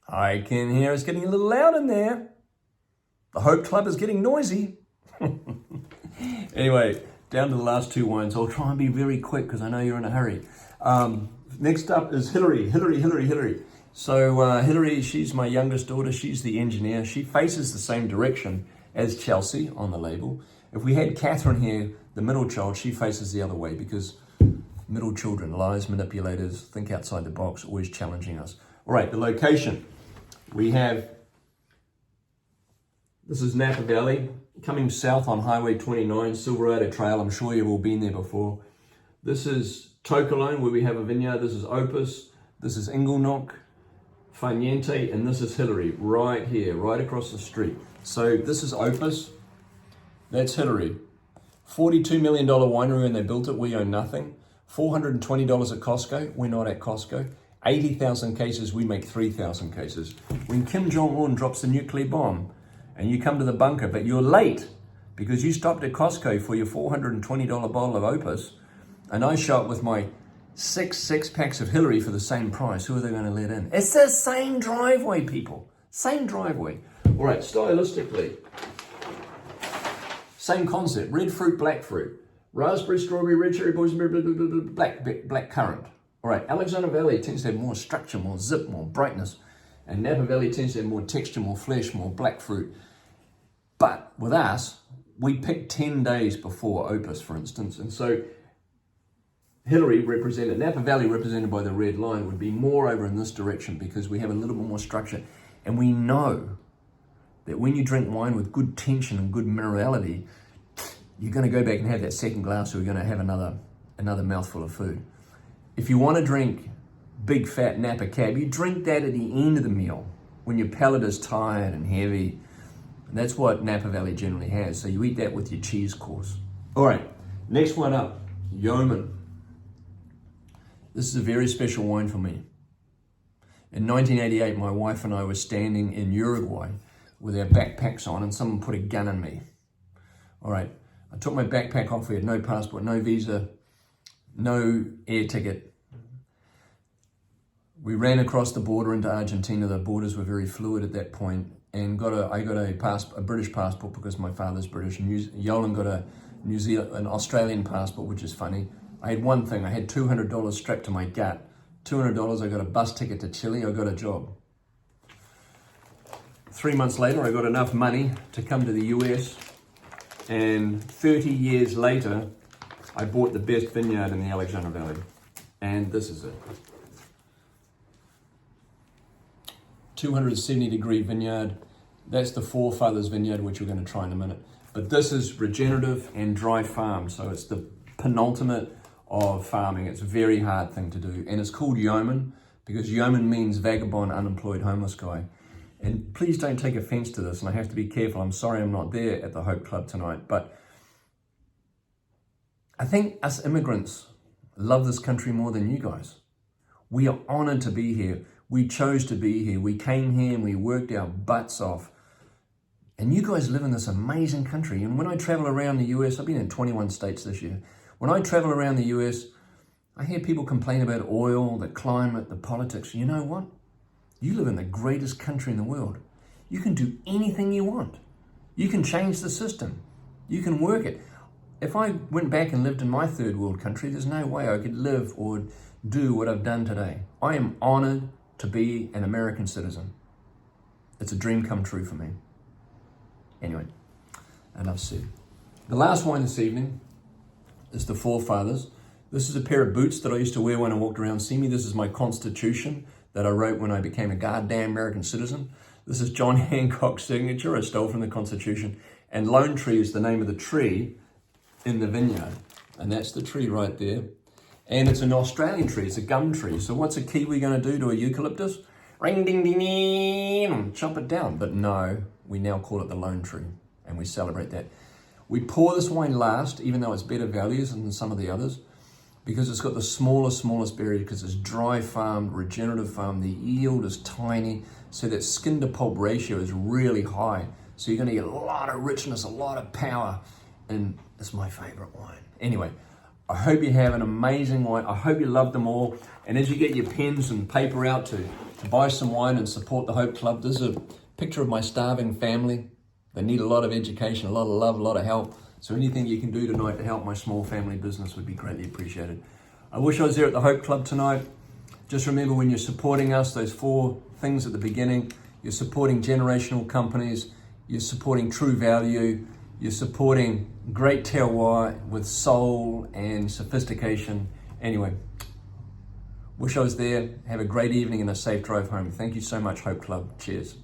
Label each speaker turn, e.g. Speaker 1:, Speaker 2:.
Speaker 1: I can hear it's getting a little loud in there. The Hope Club is getting noisy. Anyway, down to the last two wines. I'll try and be very quick because I know you're in a hurry. Next up is Hillary. So Hillary, she's my youngest daughter. She's the engineer. She faces the same direction as Chelsea on the label. If we had Catherine here, the middle child, she faces the other way because middle children, lies, manipulators, think outside the box, always challenging us. All right, the location. We have, this is Napa Valley, coming south on Highway 29, Silverado Trail. I'm sure you've all been there before. This is Tokalone, where we have a vineyard. This is Opus. This is Inglenook, Farniente, and this is Hillary, right here, right across the street. So this is Opus. That's Hillary. $42 million winery when they built it. We own nothing. $420 at Costco. We're not at Costco. 80,000 cases. We make 3,000 cases. When Kim Jong-un drops the nuclear bomb and you come to the bunker, but you're late because you stopped at Costco for your $420 bottle of Opus, and I shot with my six packs of Hillary for the same price, who are they going to let in? It's the same driveway, people. Same driveway. All right, stylistically, same concept. Red fruit, black fruit. Raspberry, strawberry, red cherry, boysenberry, black currant. All right, Alexander Valley tends to have more structure, more zip, more brightness. And Napa Valley tends to have more texture, more flesh, more black fruit. But with us, we picked 10 days before Opus, for instance. And so Hillary represented, Napa Valley represented by the red line, would be more over in this direction because we have a little bit more structure. And we know that when you drink wine with good tension and good minerality, you're going to go back and have that second glass, or you're going to have another mouthful of food. If you want to drink big fat Napa Cab, you drink that at the end of the meal when your palate is tired and heavy. And that's what Napa Valley generally has. So you eat that with your cheese course. All right, next one up, Yeoman. This is a very special wine for me. In 1988, my wife and I were standing in Uruguay with our backpacks on, and someone put a gun in me. All right, I took my backpack off. We had no passport, no visa, no air ticket. We ran across the border into Argentina. The borders were very fluid at that point, and I got a British passport because my father's British. Yolan got an Australian passport, which is funny. I had one thing. I had $200 strapped to my gut. $200. I got a bus ticket to Chile. I got a job. 3 months later, I got enough money to come to the US, and 30 years later, I bought the best vineyard in the Alexander Valley, and this is it. 270-degree vineyard. That's the Forefathers vineyard, which we're going to try in a minute. But this is regenerative and dry farm, so it's the penultimate of farming. It's a very hard thing to do, and it's called Yeoman because Yeoman means vagabond, unemployed, homeless guy. And please don't take offense to this, and I have to be careful. I'm sorry I'm not there at the Hope Club tonight, but I think us immigrants love this country more than you guys. We are honored to be here. We chose to be here. We came here and we worked our butts off. And you guys live in this amazing country. And when I travel around the US, I've been in 21 states this year. When I travel around the US, I hear people complain about oil, the climate, the politics. You know what? You live in the greatest country in the world. You can do anything you want. You can change the system. You can work it. If I went back and lived in my third world country, there's no way I could live or do what I've done today. I am honored to be an American citizen. It's a dream come true for me. Anyway, enough said. The last wine this evening is the Forefathers. This is a pair of boots that I used to wear when I walked around Simi. This is my Constitution that I wrote when I became a goddamn American citizen. This is John Hancock's signature. I stole from the Constitution. And Lone Tree is the name of the tree in the vineyard. And that's the tree right there. And it's an Australian tree, it's a gum tree. So what's a Kiwi going to do to a eucalyptus? Ring, ding, ding, ding, chop it down. But no, we now call it the Lone Tree, and we celebrate that. We pour this wine last, even though it's better values than some of the others, because it's got the smallest berry, because it's dry farmed, regenerative farmed. The yield is tiny, so that skin to pulp ratio is really high. So you're going to get a lot of richness, a lot of power, and it's my favorite wine. Anyway, I hope you have an amazing wine. I hope you love them all. And as you get your pens and paper out to to buy some wine and support the Hope Club. This is a picture of my starving family. They need a lot of education, a lot of love, a lot of help. So anything you can do tonight to help my small family business would be greatly appreciated. I wish I was there at the Hope Club tonight. Just remember, when you're supporting us, those 4 things at the beginning, you're supporting generational companies, you're supporting true value, you're supporting great terroir with soul and sophistication. Anyway, wish I was there. Have a great evening and a safe drive home. Thank you so much, Hope Club. Cheers.